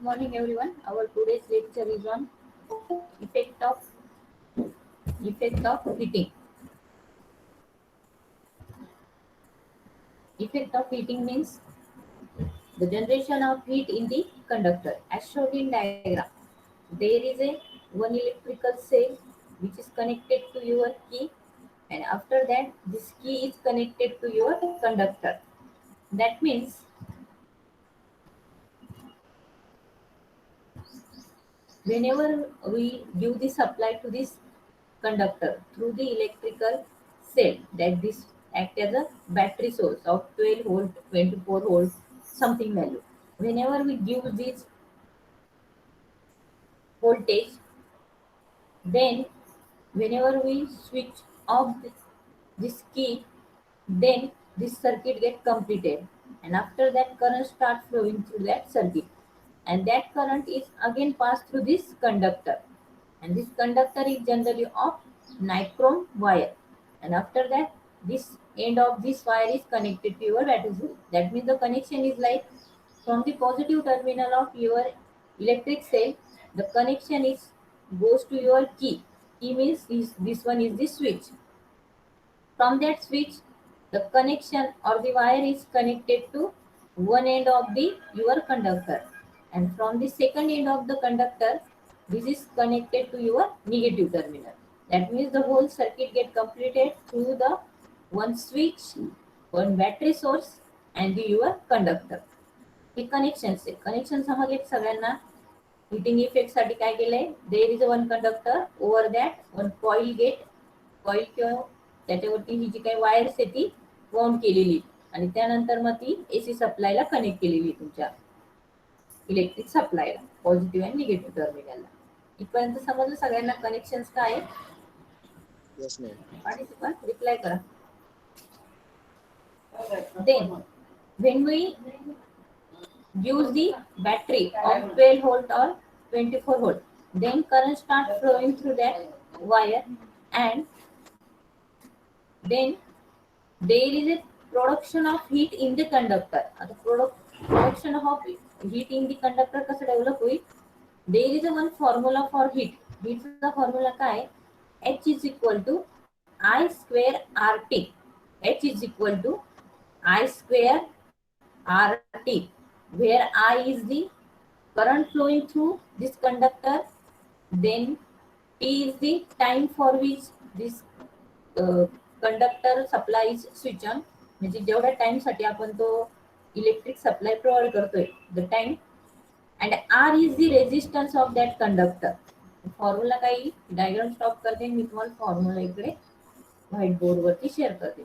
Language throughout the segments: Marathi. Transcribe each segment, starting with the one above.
Good morning, everyone. Our today's lecture is on effect of heating. Effect of heating means the generation of heat in the conductor. As shown in diagram, there is a one electrical cell which is connected to your key, and after that, this key is connected to your conductor. That means whenever we give the supply to this conductor through the electrical cell, that this act as a battery source of 12 volt, 24 volt, something value. Whenever we give this voltage, then whenever we switch off this key, then this circuit get completed, and after that current start flowing through that circuit, and that current is again passed through this conductor, and this conductor is generally of nichrome wire, and after that this end of this wire is connected to your battery cell. That means the connection is like from the positive terminal of your electric cell, the connection is goes to your key. Key means this one is the switch. From that switch, the connection or the wire is connected to one end of the your conductor, and from the second end of the conductor, this is connected to your negative terminal. That means the whole circuit get completed through the one switch, one battery source, and your conductor. हे कनेक्शन्स आहे. कनेक्शन समजले सगळ्यांना. हिटिंग इफेक्ट साठी काय केलंय, there is a one conductor, over that one coil get, coil किंवा त्याच्यावरती ही जी काही वायर्स आहे ती वाउंड केलेली, आणि त्यानंतर मग ती एसी सप्लायला कनेक्ट केलेली तुमच्या इलेक्ट्रिक सप्लायला, पॉझिटिव्ह आणि निगेटिव्ह टर्मिनलला. इथपर्यंत समजलं सगळ्यांना कनेक्शन्स काय आहे? Yes, ma'am. पार्टिसिपंट रिप्लाय करा. Then when we use the battery of 12 volt or 24 volt, then current start flowing through that wire, and then there is a production of heat in the conductor. आता production of heat in the conductor कसं डेव्हलप होईल? There is a one formula for heat. Heatचा फॉर्म्युला काय? H is equal to I square RT. H is equal to I square RT, where I is the current flowing through this conductor, then T is the time for which this conductor supply switch on, म्हणजे जेवढ्या टाइम साठी आपण तो इलेक्ट्रिक सप्लाय प्रोव्हाइड करतोय, the time, and R is the resistance of that conductor. Formula काही डायग्राम स्टॉप करते, मी तुम्हाला फॉर्म्युला इकडे व्हाईट बोर्ड वरती शेअर करते.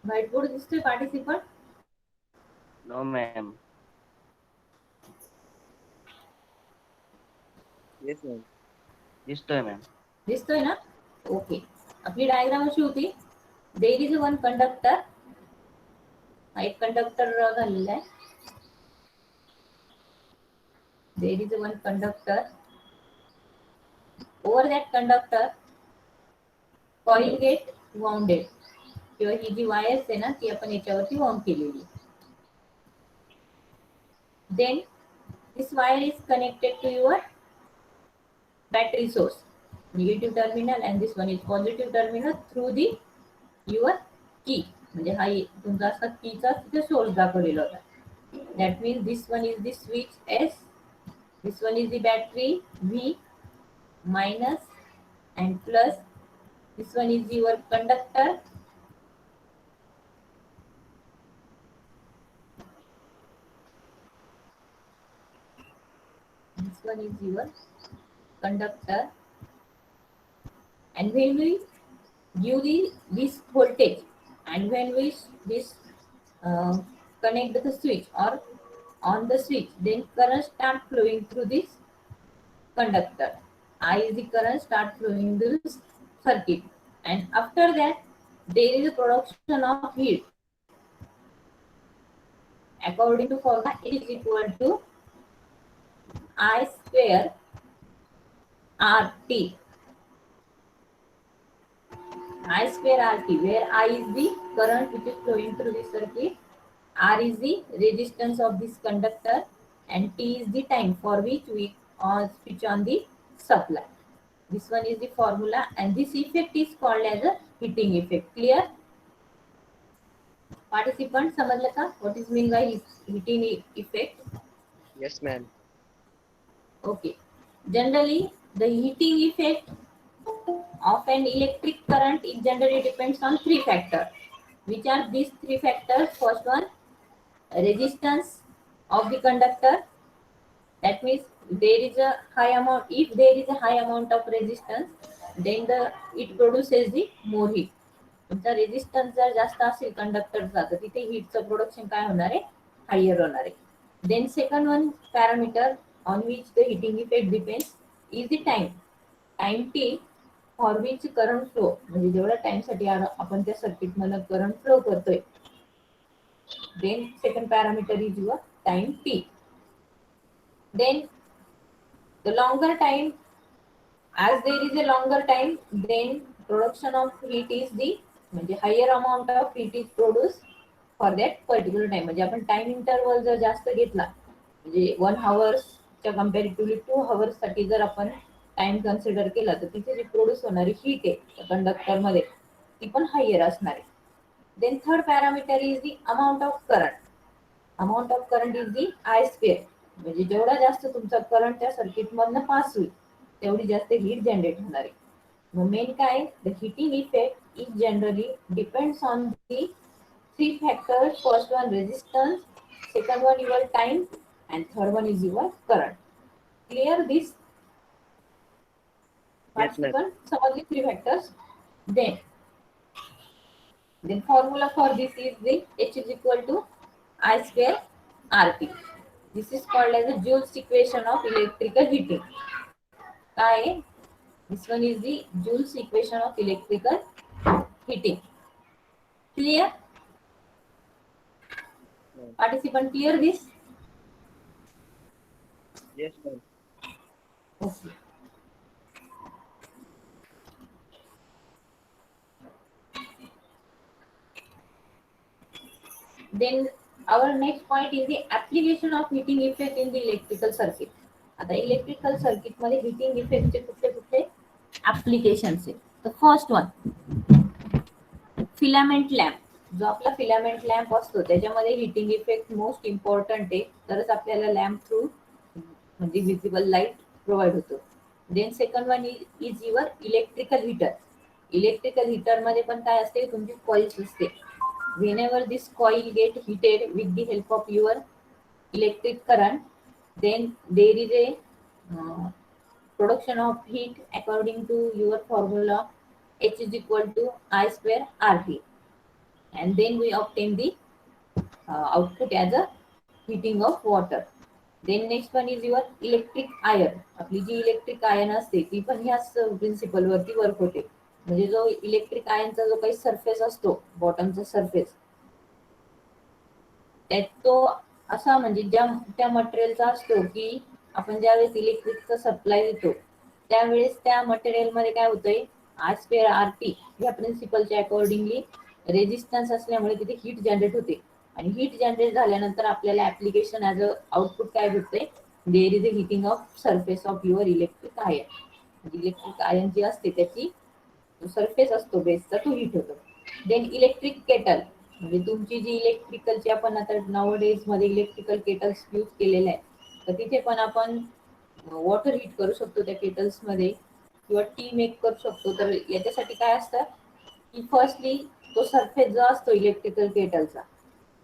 व्हाईट बोर्ड दिसतोय participant? No, ma'am. Yes, ma'am. दिसतोय मॅम. दिसतोय ना? ओके. आपली डायग्राम अशी होती, देयर इज वन कंडक्टर, हा एक कंडक्टर ड्रॉ झालेला आहे. There is one conductor, over that conductor coil get wounded, किंवा ही जी वायर्स आहे ना ती आपण याच्यावरती वाउंड केलेली. Then this wire is connected to your battery source, negative terminal, and this one is positive terminal through the your key. म्हणजे हा तुमचा असा कीचा तिथे सोर्स दाखवलेला होता. That means this one is the switch S, this one is the battery V minus and plus, this one is your conductor, this one is your conductor, and when we give this voltage, and when we this connect the switch or on the switch, then current start flowing through this conductor. I is the current start flowing in the circuit, and after that there is a production of heat. According to formula, it is equal to I square RT. I square RT, where I is the current which is flowing through the circuit, R is the resistance of this conductor, and T is the time for which we switch on the supply. This one is the formula, and this effect is called as a heating effect. Clear? Participant, समजलं का? What is mean by heating effect? Yes, ma'am. Okay. Generally, the heating effect of an electric current it generally depends on three factors. Which are these three factors? First one, resistance of the conductor. That means there is a high amount. If there is a high amount of resistance, then it produces the more heat. तुमचा रेजिस्टन्स जर जास्त असेल कंडक्टरचा तर तिथे हीटचं प्रोडक्शन काय होणार आहे? हायर होणार आहे. Then second one parameter on which the heating effect depends is the time. Time T for which current flow, म्हणजे जेवढ्या टाइमसाठी आपण त्या सर्किटमधून करंट फ्लो करतोय. Then second parameter is your time T. Then the longer time, as there is a longer time, then production of heat is the म्हणजे higher amount of heat is produced for that particular time. म्हणजे आपण टाइम इंटरवल जर जास्त घेतला, म्हणजे 1 hours च्या कंपॅरेटिव्हली 2 hours साठी जर आपण टाइम कन्सिडर केला तर तिथे जी प्रोड्यूस होणारी हीट आहे कंडक्टर मध्ये ती पण हायर असणार आहे. Then third parameter is the amount of current. Amount of current is the I square. म्हणजे जेवढा जास्त तुमचा करंट त्या सर्किट मधनं पास होईल तेवढी जास्त हीट जनरेट होणार आहे. मग मेन काय, the heating effect is generally depends on the three factors. First one resistance, second one your time, and third one is your current. Clear this? Yes, ma'am. Participant, समजली three factors? Then formula for this is the H is equal to I square RT. This is called as the Joule's equation of electrical heating. Kai? This one is the Joule's equation of electrical heating. Clear? Ma'am. Participant, clear this? Yes, ma'am. Okay. Then our next point is the application of heating effect in the electrical circuit. आता इलेक्ट्रिकल सर्किट मध्ये हिटिंग इफेक्टचे कुठले कुठले ऍप्लिकेशन्स आहेत. तर फर्स्ट वन, फिलामेंट लॅम्प. जो आपला फिलामेंट लॅम्प असतो त्याच्यामध्ये हिटिंग इफेक्ट मोस्ट इम्पॉर्टंट आहे, तरच आपल्याला लॅम्प थ्रू म्हणजे विजिबल लाईट प्रोव्हाइड होतो. Then second one is your electrical heater. Electrical heater मध्ये पण काय असते, तुमची कॉइल्स असते. whenever this coil get heated with the help of your electric current, then there is a production of heat according to your formula H is equal to I square RT, and then we obtain the output as a heating of water. Then next one is your electric iron. आपली जी इलेक्ट्रिक आयन असते ती पण ह्याच प्रिन्सिपल वरती वर्क होते. म्हणजे जो इलेक्ट्रिक आयनचा जो काही सरफेस असतो, बॉटमचा सरफेस, त्यात तो असा म्हणजे त्या मटेरियलचा असतो की आपण ज्यावेळेस इलेक्ट्रिकचा सप्लाय देतो त्यावेळेस त्या मटेरियल मध्ये काय होतंय, आय स्क्वेअर RT या प्रिन्सिपलच्या अकॉर्डिंगली रेजिस्टन्स असल्यामुळे तिथे हीट जनरेट होते. आणि हीट जनरेट झाल्यानंतर आपल्याला ऍप्लिकेशन ऍज अ आउटपुट काय भेटते, there is a heating of surface of your electric iron. म्हणजे इलेक्ट्रिक आयन जी असते त्याची सरफेस असतो बेसचा तो हीट होतो. देन इलेक्ट्रिक केटल, म्हणजे तुमची जी इलेक्ट्रिकलची आपण आता नाव डेज मध्ये इलेक्ट्रिकल केटल्स यूज केलेले आहे, तर तिथे पण आपण वॉटर हीट करू शकतो त्या केटल्स मध्ये, किंवा टी मेक करू शकतो. तर याच्यासाठी काय असतं की फर्स्टली तो सरफेस जो असतो इलेक्ट्रिकल केटलचा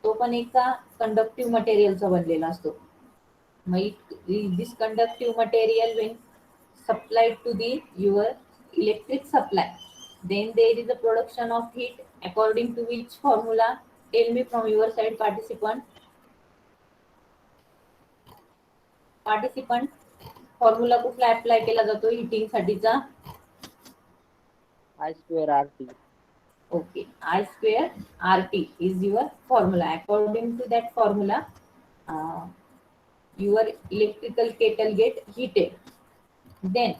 तो पण एका कंडक्टिव्ह मटेरियलचा बनलेला असतो. मग this conductive material when supplied to the your electric supply, then there is a production of heat according to which formula? Tell me from your side, participant. Formula कुठला अप्लाय केला जातो हिटिंग साठीचा? I square RT. Okay, I square RT is your formula. According to that formula, uh, your electrical kettle get heated. Then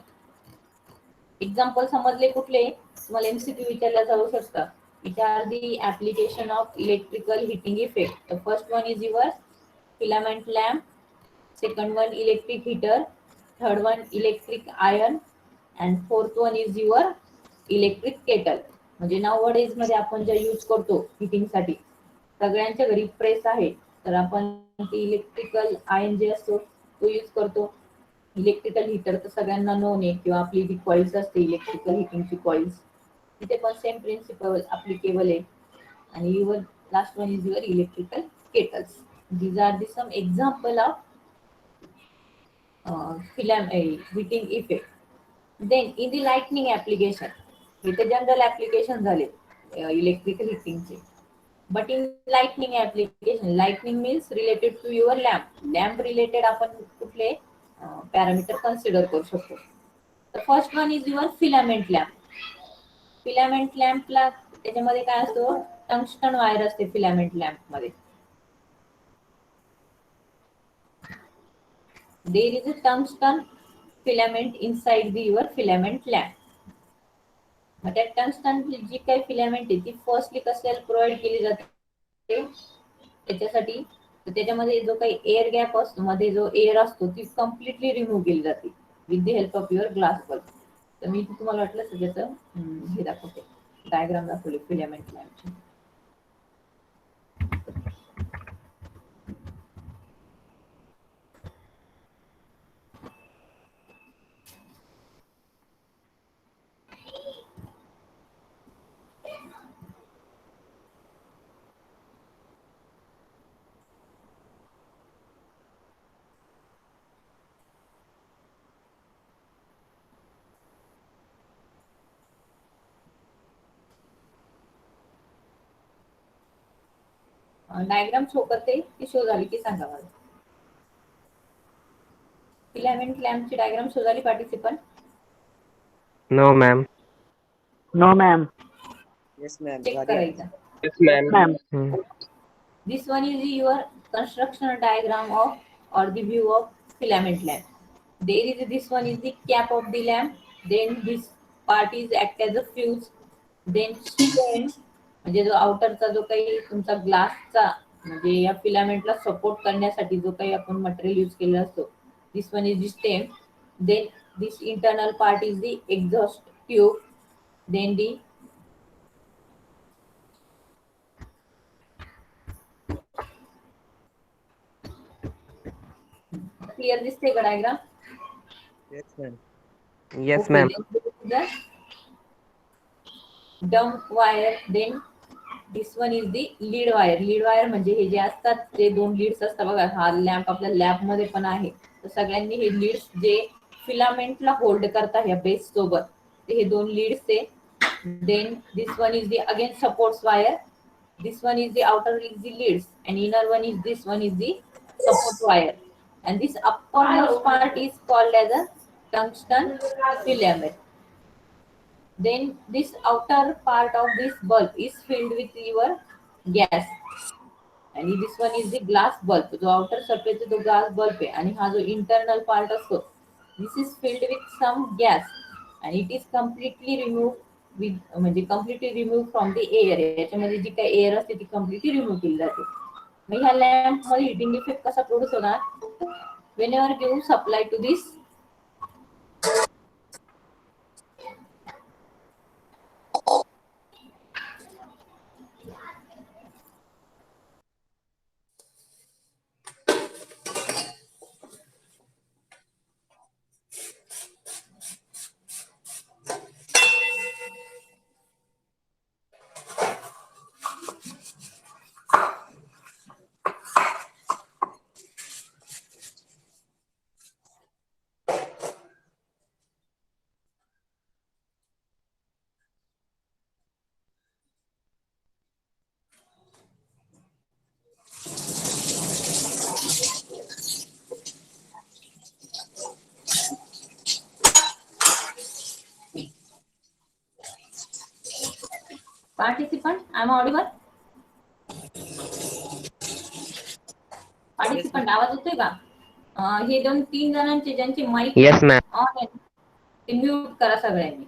example समजले कुठले? तुम्हाला एमसीक्यू विचारला जाऊ शकता. Which are the application of electrical heating effect? The first one is your filament lamp, second one electric heater, third one electric iron, and fourth one is your electric kettle. म्हणजे नाव डेज मध्ये आपण ज्या यूज करतो हिटिंग साठी सगळ्यांच्या घरी प्रेस आहे, तर आपण ती इलेक्ट्रिकल आयन जे असतो तो यूज करतो. इलेक्ट्रिकल हीटर तर सगळ्यांना नोन आहे, किंवा आपली जी कॉइल्स असते इलेक्ट्रिकल हिटिंगची कॉइल्स, तिथे पण सेम प्रिन्सिपल अप्लिकेबल आहे. आणि your last one is your electrical kettles. These are the some example of heating effect. Then in the lightning application, हे तर जनरल ऍप्लिकेशन झाले इलेक्ट्रिकल हिटिंगचे. But in lightning application, lightning means related to your lamp. Lamp related आपण कुठले पॅरामीटर कन्सिडर करू शकतो? तर first one is your filament lamp. Filament लॅम्पला त्याच्यामध्ये काय असतो? टंगस्टन वायर असते फिलामेंट लॅम्प मध्ये. There is a tungsten filament inside the your filament lamp. मग त्या टंगस्टन जी काही फिलामेंट आहे ती फर्स्टली कशाला प्रोव्हाइड केली जाते? त्याच्यासाठी तर त्याच्यामध्ये जो काही एअर गॅप असतो, मध्ये जो एअर असतो, ती कम्प्लिटली रिमूव्ह केली जाते with the help of your glass bulb. तर मी तुम्हाला वाटलं सगळ्याचं हे दाखवते, डायग्राम दाखवले फिलामेंट लॅम्पची. डायग्राम शो करते की शो झाली की सांगा मला. फिलामेंट लॅम्पची डायग्राम शो झाली participant? No, ma'am. No, ma'am. Yes, ma'am. Check झाली आहे. करायचा. Yes, ma'am. This one is your construction diagram of or the view of filament lamp. There is this one is the cap of the lamp. Then this part is act as a fuse. Then stem म्हणजे जो आउटरचा जो काही तुमचा ग्लासचा म्हणजे या फिलामेंटला सपोर्ट करण्यासाठी जो काही आपण मटेरियल यूज केलेला असतो, this one is the stem. Then this internal part is the exhaust tube. Then the clear दिसते का diagram? Yes, ma'am. Yes, ma'am. Dump wire. Then this one is the lead wire. Lead wire म्हणजे हे जे असतात ते दोन लीड्स असतात बघा. हा लॅम्प आपल्या लॅब मध्ये पण आहे, तर सगळ्यांनी हे लीड्स जे फिलामेंटला होल्ड करतात ह्या बेस सोबत, ते हे दोन लीड्स आहे. Then this one is the again supports wire. This one is the outer is the leads and inner one is this one is the support wire, and this uppermost part is called as a tungsten filament. Then this outer part of this bulb is filled with your gas, and this one is the glass bulb. जो outer surface जो glass bulb आहे, आणि हा जो internal part असतो, this is filled with some gas and it is completely removed with म्हणजे completely removed from the air. याच्यामध्ये जी काही एअर असते ती completely remove केली जाते. मग ह्या लॅम्प मध्ये हिटिंग इफेक्ट कसा प्रोड्यूस होणार? whenever you supply to this Participant, I am audible? Participant, आवाज येतोय का? हे 2-3 जणांचे ज्यांचे माईक Yes, ma'am. ऑन आहे ते म्यूट करा सगळ्यांनी.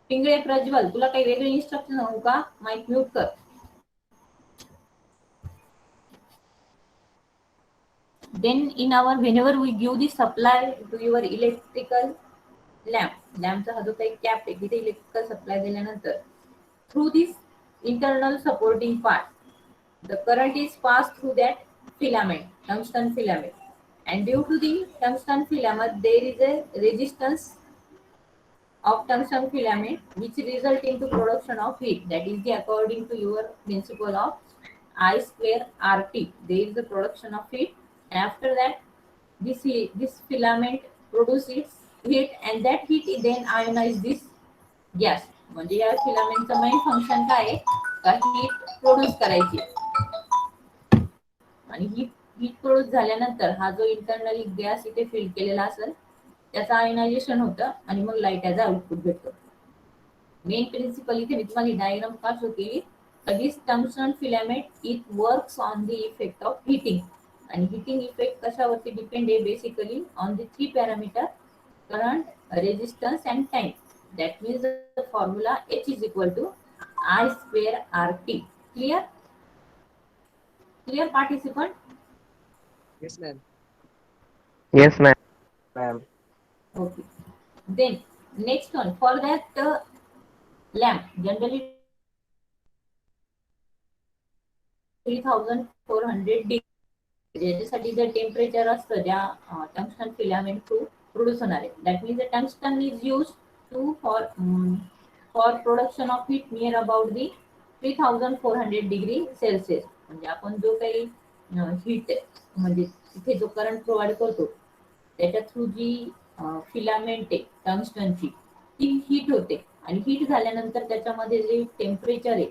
पिंगळे प्रज्वल, तुला काही वेगळे इन्स्ट्रक्शन होऊ का? माईक म्यूट कर. Then in our whenever we give the supply to your electrical लॅम्पचा हा जो काही कॅप आहे तिथे इलेक्ट्रिकल सप्लाय दिल्यानंतर through this internal supporting part the current is pass through that filament, tungsten filament, and due to the tungsten filament there is a resistance of tungsten filament which result into production of heat, that is the according to your principle of I square RT, there is the production of heat, and after that this filament produces heat and that heat then ionize this gas. म्हणजे या फिलामेंटचं मेन फंक्शन काय आहे का हीट प्रोड्यूस करायची आणि हीट प्रोड्यूस झाल्यानंतर हा जो इंटरनली गॅस इथे फिल केलेला असेल त्याचं आयनायझेशन होतं आणि मग लाईट याचा आउटपुट भेटतो. मेन प्रिन्सिपल इथे मी तुम्हाला डायग्राम का शो केली, this tungsten filament it works on the effect of heating, आणि हीटिंग इफेक्ट कशावरती डिपेंड आहे basically on the 3 parameter current, resistance and time. That means the formula H is equal to I square RT. Clear? Clear, participant? Yes, ma'am. Yes, ma'am. Ma'am. Okay. Then next one for that lamp generally 3400 degree ज्याच्यासाठी जर टेम्परेचर असतं ज्या टंगस्टन फिलामेंट थ्रू प्रोड्यूस होणार आहे, that means the tungsten is use to for production of heat near about the 3400 degree Celsius. म्हणजे आपण जो काही हीट म्हणजे तिथे जो करंट प्रोव्हाइड करतो त्याच्या थ्रू जी फिलामेंट आहे टंगस्टनची ती हीट होते आणि हीट झाल्यानंतर त्याच्यामध्ये जे टेम्परेचर आहे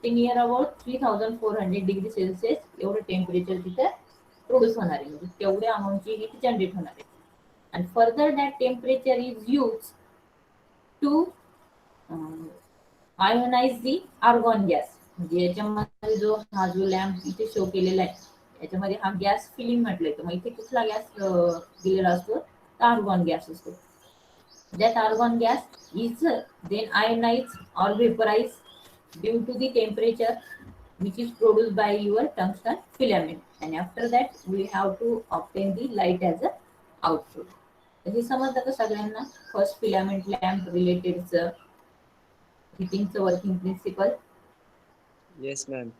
ते नियर अबाउट 3400 डिग्री सेल्सिअस एवढं टेम्परेचर तिथे प्रोड्यूस होणार आहे, म्हणजे तेवढ्या अमाऊंटची हीट जनरेट होणार आहे. आणि further that temperature is use to ionise the argon gas. म्हणजे याच्यामध्ये जो हा जो लॅम्प इथे शो केलेला आहे याच्यामध्ये हा गॅस फिलिंग म्हटलंय, तर मग इथे कुठला गॅस दिलेला असतो तर आर्गॉन गॅस असतो. That argon gas is then ionized or vaporized due to the temperature which is produced by your tungsten filament, and after that we have to obtain the light as a output. तर हे समजलं का सगळ्यांना फर्स्ट फिलामेंट लॅम्प रिलेटेडचं हिटिंगचं working principle. Yes, ma'am.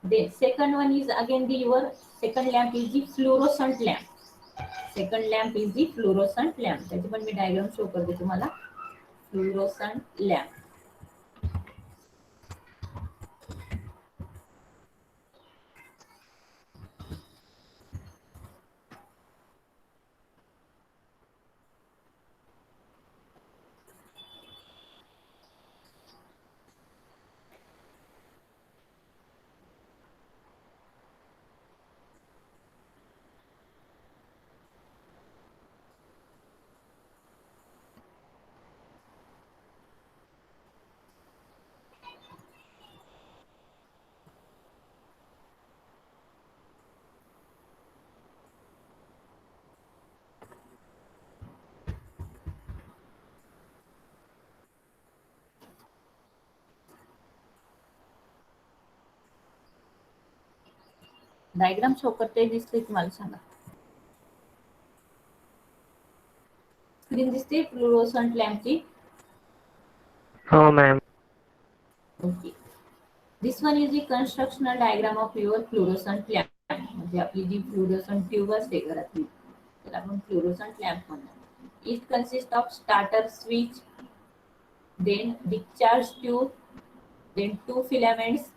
Then second one is again the your second lamp is the fluorescent lamp. Second lamp is the fluorescent lamp. त्याची पण मी डायग्राम शो करते तुम्हाला. फ्लोरोसंट लॅम्प डायग्राम शो करते दिसते तुम्हाला सांगा. स्क्रीन दिसते फ्लोरोसंट लॅम्पची. Oh, ma'am. Okay. This one is the constructional diagram of your fluorescent lamp. म्हणजे आपली जी फ्लोरोसंट ट्यूब असते घरातली त्याला आपण फ्लोरोसंट लॅम्प म्हणतो. It consist of starter switch, then discharge tube, then 2 filaments.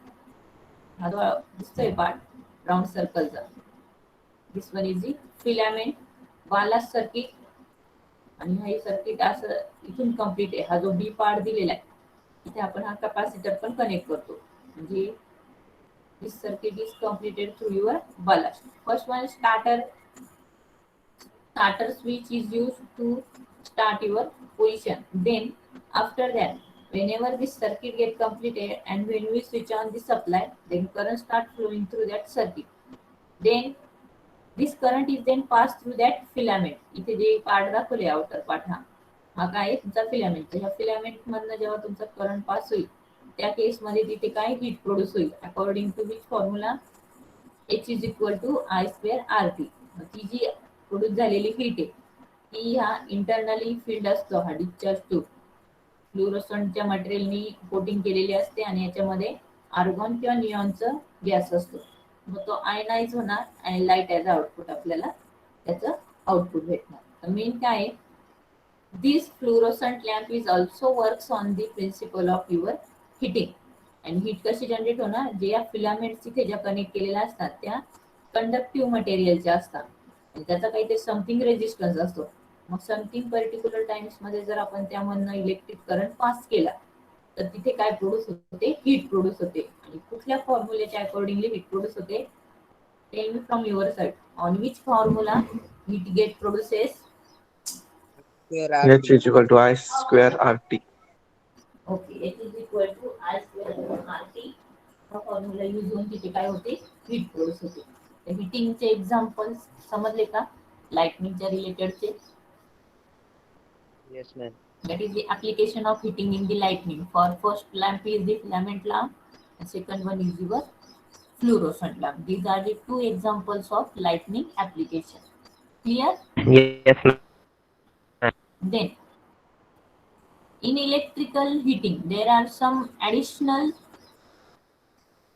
हा जो दिसतोय पार्ट राउंड सर्कलचा, this one is the filament, ballast circuit, आणि हे सर्किट असं इथून कंप्लीट आहे. हा जो डी पार्ट दिलेला आहे इथे आपण हा कॅपॅसिटर पण कनेक्ट करतो. म्हणजे this circuit is completed through your ballast. First one starter switch is used to start your position. Then After that, whenever this circuit get completed and when we switch on the supply, then current start flowing through that circuit. Then this current is then passed through that filament. इथे जे पार्ट दाखवले आउटर पार्ट हा काय आहे तुमचा फिलामेंट. ह्या फिलामेंट मधनं जेव्हा तुमचा करंट पास होईल त्या केसमध्ये तिथे काय हीट प्रोड्यूस होईल according to which formula H is equal to I square R T. ती जी प्रोड्यूस झालेली हीट आहे ती ह्या इंटरनली फील्ड असतो हा डिस्चार्ज ट्यूब फ्लुरोसंटच्या मटेरियलनी कोटिंग केलेली असते आणि याच्यामध्ये आर्गॉन किंवा निऑनचं गॅस असतो. मग तो आयनाइज होणार आणि लाईट ॲज आउटपुट आपल्याला त्याचं आउटपुट भेटणार. तर मेन काय आहे this fluorescent lamp is also works on the principle of your heating. आणि हीट कशी जनरेट होणार जे या फिलामेंट्स इथे ज्या कनेक्ट केलेल्या असतात त्या कंडक्टिव्ह मटेरियलच्या असतात आणि त्याचा काहीतरी समथिंग रेजिस्टन्स असतो. मग समथिंग पर्टिक्युलर टाइम्स मध्ये जर आपण त्यामधनं इलेक्ट्रिक करंट पास केला तर तिथे काय प्रोड्यूस होते हीट प्रोड्यूस होते. आणि कुठल्या फॉर्म्युलेच्या अकॉर्डिंगली हीट प्रोड्यूस होते tell me from your side on which formula heat get produces. H is equal to I square RT. Okay H is equal to I square R T हा फॉर्म्युला यूज होऊन तिथे काय होते हीट प्रोड्यूस होते. हिटिंगचे एक्झाम्पल्स समजले का लाइटनिंगच्या रिलेटेडचे. Yes, ma'am. That is the application of heating in the lightning. For first lamp is the filament lamp and second one is your fluorescent lamp. These are the two examples of lightning application. Clear? Yes, ma'am. Then in electrical heating there are some additional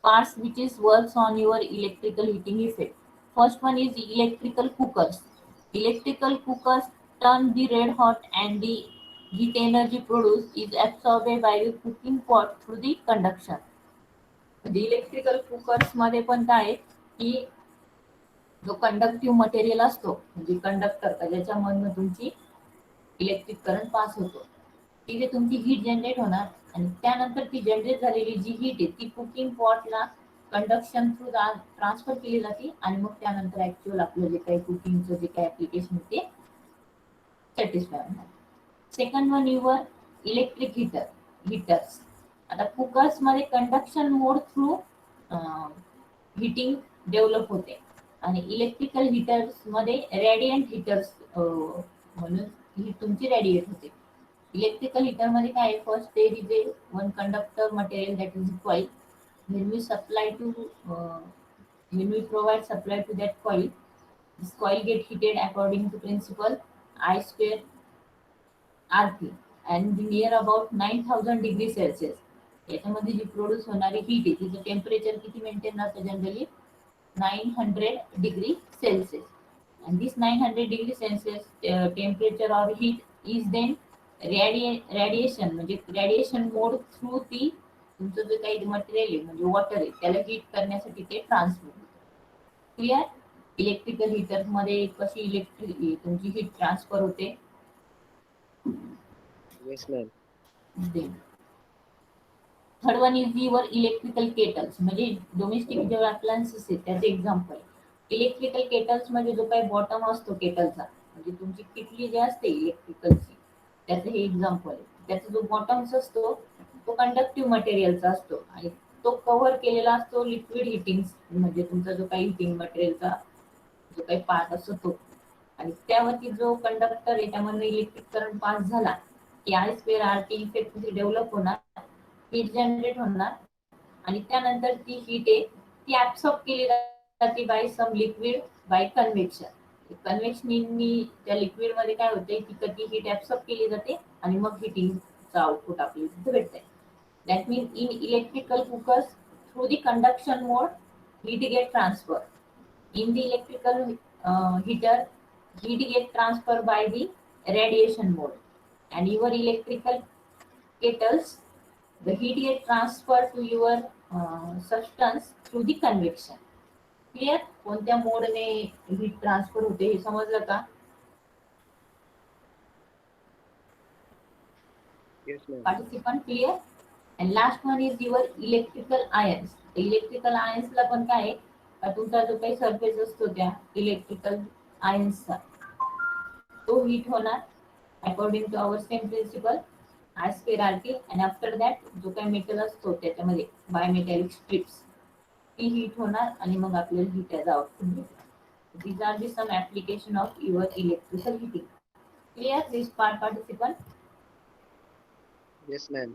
parts which is works on your electrical heating effect. First one is electrical cookers. Electrical cookers turn the red hot and the heat energy produced is absorbed by the cooking pot through the conduction. म्हणजे इलेक्ट्रिकल कुकर्स मध्ये पण काय आहे की जो कंडक्टिव्ह मटेरियल असतो म्हणजे कंडक्टर का ज्याच्यामधनं तुमची इलेक्ट्रिक करंट पास होतो तिथे तुमची हीट जनरेट होणार आणि त्यानंतर ती जनरेट झालेली जी हीट आहे ती कुकिंग पॉटला कंडक्शन थ्रू ट्रान्सफर केली जाते आणि मग त्यानंतर ऍक्च्युअल आपलं जे काही कुकिंगचं जे काही ऍप्लिकेशन ते सॅटिस्फाय होणार. Second one your electric heaters. आता कुकर्स मध्ये कंडक्शन मोड थ्रू हिटिंग डेव्हलप होते आणि इलेक्ट्रिकल हीटर्स मध्ये रेडियंट हीटर्स म्हणून ही तुमची रेडिएट होते. इलेक्ट्रिकल हीटर मध्ये काय first there is a one conductor material that is coil. when we provide supply to that coil, this coil get heated according to principle I square RT and near about 9000 degree Celsius. याच्यामध्ये जी प्रोड्यूस होणारी हीट आहे तिचं टेम्परेचर किती मेंटेन राहतं generally 900 degree Celsius. and this 900 degree Celsius temperature or heat is then radiation म्हणजे रेडिएशन मोड थ्रू ती तुमचं जे काही मटेरियल आहे म्हणजे वॉटर आहे त्याला हीट करण्यासाठी ते ट्रान्सफर होतं. क्लिअर. इलेक्ट्रिकल हीटर मध्ये कशी इलेक्ट्रिक तुमची हीट ट्रान्सफर होते. Yes, ma'am. Third one is your electrical kettles म्हणजे डोमेस्टिक जे अप्लायन्सेस आहेत त्याचे एक्झाम्पल. इलेक्ट्रिकल केटल्स मध्ये जो काही बॉटम असतो केटलचा म्हणजे तुमची किटली जी असते इलेक्ट्रिकलची त्याचं हे एक्झाम्पल आहे. त्याचा जो बॉटम्स असतो तो कंडक्टिव्ह मटेरियलचा असतो आणि तो कव्हर केलेला असतो लिक्विड हिटिंग म्हणजे तुमचा जो काही हिटिंग मटेरियलचा जो काही पार्ट असतो तो आणि त्यावरती जो कंडक्टर आहे त्यामध्ये इलेक्ट्रिक करंट पास झाला की I square R T effect develop होणार हीट जनरेट होणार आणि त्यानंतर ती हीट आहे ती ऍब्सॉर्ब केली जाते by some liquid by convection. कन्व्हेक्शननी त्या लिक्विड मध्ये काय होते की कधी हीट ऍब्सॉर्ब केली जाते आणि मग हिटिंगचं आउटपुट आपल्याला तिथे भेटतंय. That mean in electrical cookers through the conduction mode heat get transfer. In the electrical heater heat get transferred by the radiation mode and your electrical kettles the heat get transferred to your substance through the convection. Clear. कोणत्या मोडने हीट ट्रान्सफर होते हे समजलं का. Yes, ma'am. Participant clear. And last one is your electrical ions. Electrical आयन्सला पण काय आहे तुमचा जो काही सरफेस असतो त्या इलेक्ट्रिकल आयन्सचा तो हीट होणार according to our same principle I square R T आणि आफ्टर दॅट जो काही मेटल असतो त्याच्यामध्ये बायोमेटॅलिक स्ट्रिप्स ती हीट होणार आणि मग आपल्याला हीट ॲज आउटपुट भेटणार. These are the some application of your electrical heating. Clear this part participant? Yes, ma'am.